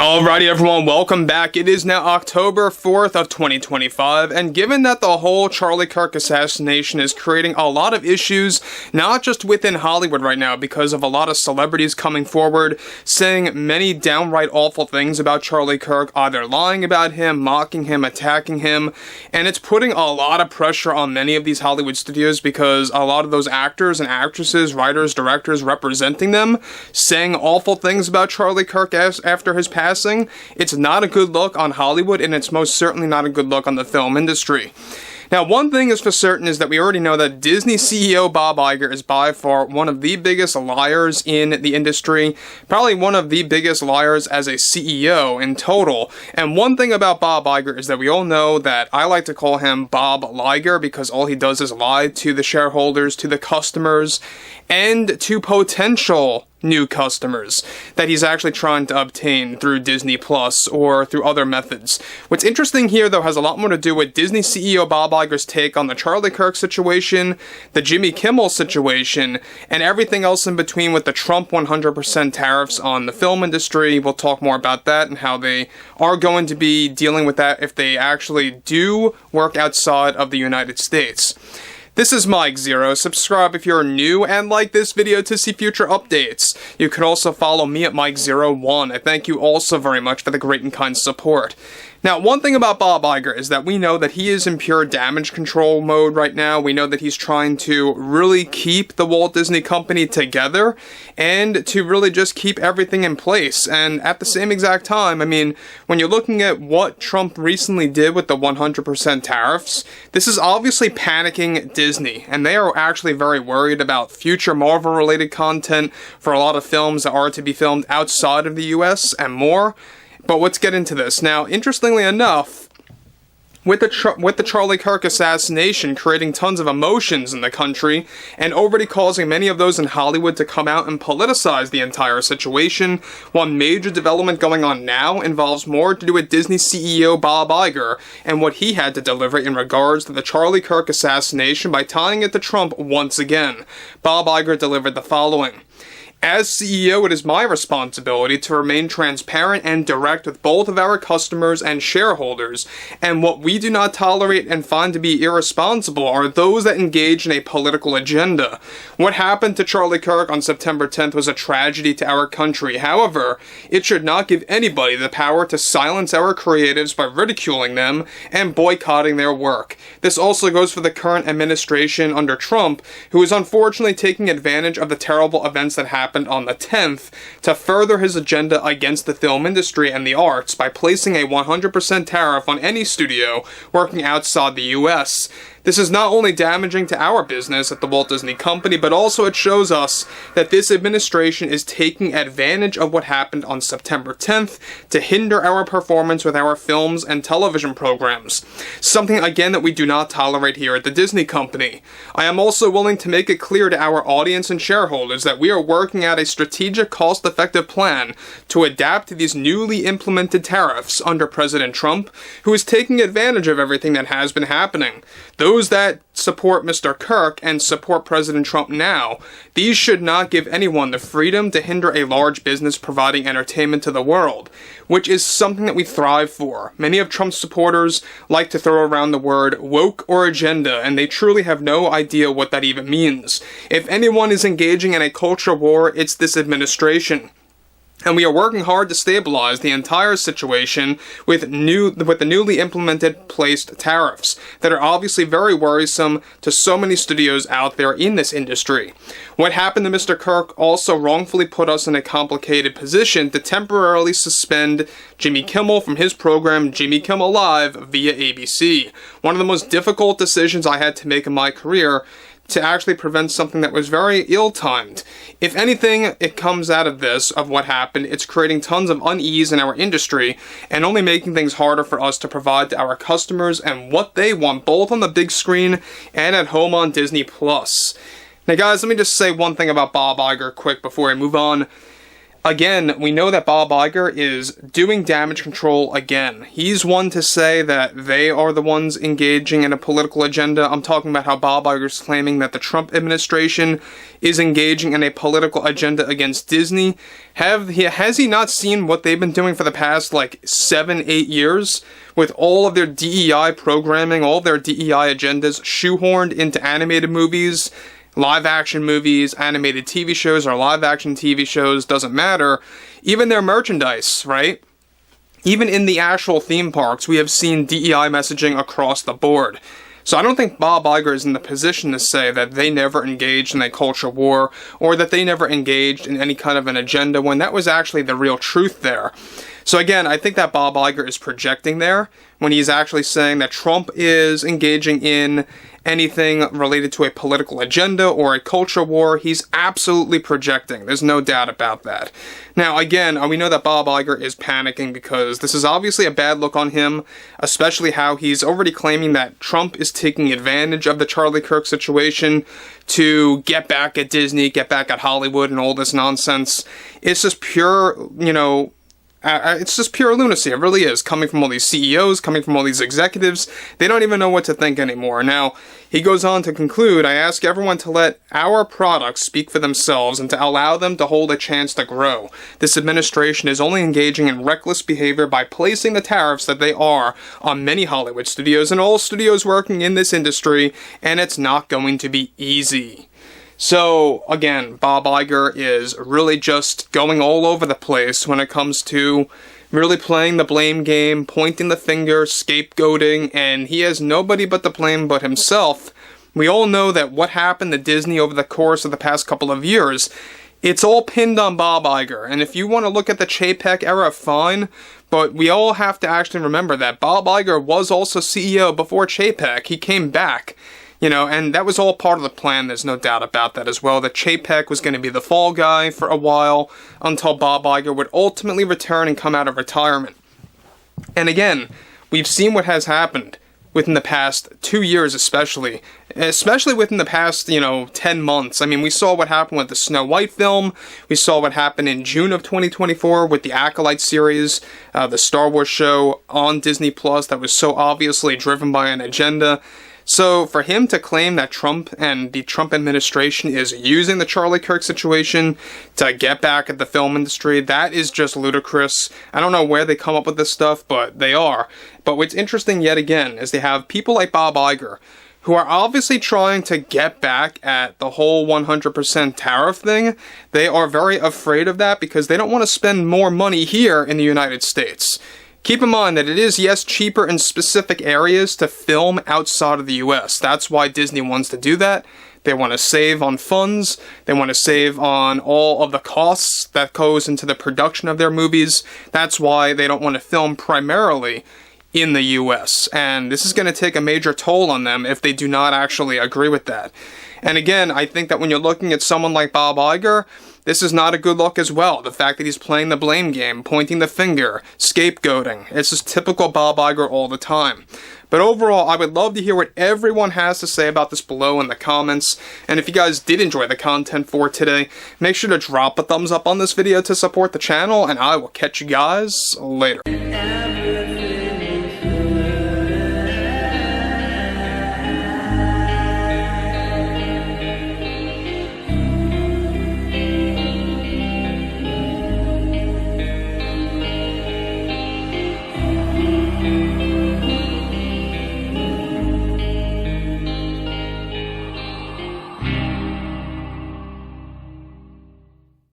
Alrighty everyone, welcome back. It is now October 4th of 2025, and given that the whole Charlie Kirk assassination is creating a lot of issues, not just within Hollywood right now, because of a lot of celebrities coming forward, saying many downright awful things about Charlie Kirk, either lying about him, mocking him, attacking him, and it's putting a lot of pressure on many of these Hollywood studios because a lot of those actors and actresses, writers, directors representing them, saying awful things about Charlie Kirk after his passing. It's not a good look on Hollywood, and it's most certainly not a good look on the film industry. Now, one thing is for certain is that we already know that Disney CEO Bob Iger is by far one of the biggest liars in the industry, probably one of the biggest liars as a CEO in total. And one thing about Bob Iger is that we all know that I like to call him Bob Liger because all he does is lie to the shareholders, to the customers, and to potential new customers that he's actually trying to obtain through Disney Plus or through other methods. What's interesting here, though, has a lot more to do with Disney CEO Bob Iger's take on the Charlie Kirk situation, the Jimmy Kimmel situation, and everything else in between with the Trump 100% tariffs on the film industry. We'll talk more about that and how they are going to be dealing with that if they actually do work outside of the United States. This is Mike Zero. Subscribe if you're new and like this video to see future updates. You could also follow me at Mike01. I thank you also very much for the great and kind support. Now, one thing about Bob Iger is that we know that he is in pure damage control mode right now. We know that he's trying to really keep the Walt Disney Company together and to really just keep everything in place. And at the same exact time, I mean, when you're looking at what Trump recently did with the 100% tariffs, this is obviously panicking Disney. And they are actually very worried about future Marvel-related content for a lot of films that are to be filmed outside of the US and more. But let's get into this. Now, interestingly enough, with the Charlie Kirk assassination creating tons of emotions in the country, and already causing many of those in Hollywood to come out and politicize the entire situation, one major development going on now involves more to do with Disney CEO Bob Iger and what he had to deliver in regards to the Charlie Kirk assassination by tying it to Trump once again. Bob Iger delivered the following. As CEO, it is my responsibility to remain transparent and direct with both of our customers and shareholders, and what we do not tolerate and find to be irresponsible are those that engage in a political agenda. What happened to Charlie Kirk on September 10th was a tragedy to our country. However, it should not give anybody the power to silence our creatives by ridiculing them and boycotting their work. This also goes for the current administration under Trump, who is unfortunately taking advantage of the terrible events that happened on the 10th to further his agenda against the film industry and the arts by placing a 100% tariff on any studio working outside the US. This is not only damaging to our business at the Walt Disney Company, but also it shows us that this administration is taking advantage of what happened on September 10th to hinder our performance with our films and television programs. Something, again, that we do not tolerate here at the Disney Company. I am also willing to make it clear to our audience and shareholders that we are working out a strategic, cost-effective plan to adapt to these newly implemented tariffs under President Trump, who is taking advantage of everything that has been happening. Those that support Mr. Kirk and support President Trump now, these should not give anyone the freedom to hinder a large business providing entertainment to the world, which is something that we thrive for. Many of Trump's supporters like to throw around the word woke or agenda, and they truly have no idea what that even means. If anyone is engaging in a culture war, it's this administration. And we are working hard to stabilize the entire situation with the newly implemented placed tariffs that are obviously very worrisome to so many studios out there in this industry. What happened to Mr. Kirk also wrongfully put us in a complicated position to temporarily suspend Jimmy Kimmel from his program Jimmy Kimmel Live via ABC. One of the most difficult decisions I had to make in my career to actually prevent something that was very ill-timed. If anything, it comes out of this, of what happened, it's creating tons of unease in our industry and only making things harder for us to provide to our customers and what they want, both on the big screen and at home on Disney Plus. Now guys, let me just say one thing about Bob Iger quick before I move on. Again, we know that Bob Iger is doing damage control again. He's one to say that they are the ones engaging in a political agenda. I'm talking about how Bob Iger's claiming that the Trump administration is engaging in a political agenda against Disney. Has he not seen what they've been doing for the past, 7-8 years? With all of their DEI programming, all of their DEI agendas shoehorned into animated movies, live-action movies, animated TV shows, or live-action TV shows, doesn't matter. Even their merchandise, right? Even in the actual theme parks, we have seen DEI messaging across the board. So I don't think Bob Iger is in the position to say that they never engaged in a culture war, or that they never engaged in any kind of an agenda, when that was actually the real truth there. So again, I think that Bob Iger is projecting there, when he's actually saying that Trump is engaging in anything related to a political agenda or a culture war. He's absolutely projecting. There's no doubt about that. Now, again, we know that Bob Iger is panicking because this is obviously a bad look on him, especially how he's already claiming that Trump is taking advantage of the Charlie Kirk situation to get back at Disney, get back at Hollywood, and all this nonsense. It's just pure, it's just pure lunacy. It really is. Coming from all these CEOs, coming from all these executives, they don't even know what to think anymore. Now, he goes on to conclude, I ask everyone to let our products speak for themselves and to allow them to hold a chance to grow. This administration is only engaging in reckless behavior by placing the tariffs that they are on many Hollywood studios and all studios working in this industry, and it's not going to be easy. So, again, Bob Iger is really just going all over the place when it comes to really playing the blame game, pointing the finger, scapegoating, and he has nobody but to blame but himself. We all know that what happened to Disney over the course of the past couple of years, it's all pinned on Bob Iger. And if you want to look at the Chapek era, fine, but we all have to actually remember that Bob Iger was also CEO before Chapek. He came back. And that was all part of the plan, there's no doubt about that as well. That Chapek was going to be the fall guy for a while until Bob Iger would ultimately return and come out of retirement. And again, we've seen what has happened within the past 2 years especially within the past, 10 months. I mean, we saw what happened with the Snow White film. We saw what happened in June of 2024 with the Acolyte series, the Star Wars show on Disney Plus that was so obviously driven by an agenda. So for him to claim that Trump and the Trump administration is using the Charlie Kirk situation to get back at the film industry, that is just ludicrous. I don't know where they come up with this stuff, but they are. But what's interesting yet again is they have people like Bob Iger, who are obviously trying to get back at the whole 100% tariff thing. They are very afraid of that because they don't want to spend more money here in the United States. Keep in mind that it is, yes, cheaper in specific areas to film outside of the US. That's why Disney wants to do that. They want to save on funds. They want to save on all of the costs that goes into the production of their movies. That's why they don't want to film primarily in the US. And this is going to take a major toll on them if they do not actually agree with that. And again, I think that when you're looking at someone like Bob Iger, this is not a good look as well. The fact that he's playing the blame game, pointing the finger, scapegoating. It's just typical Bob Iger all the time. But overall, I would love to hear what everyone has to say about this below in the comments. And if you guys did enjoy the content for today, make sure to drop a thumbs up on this video to support the channel, and I will catch you guys later.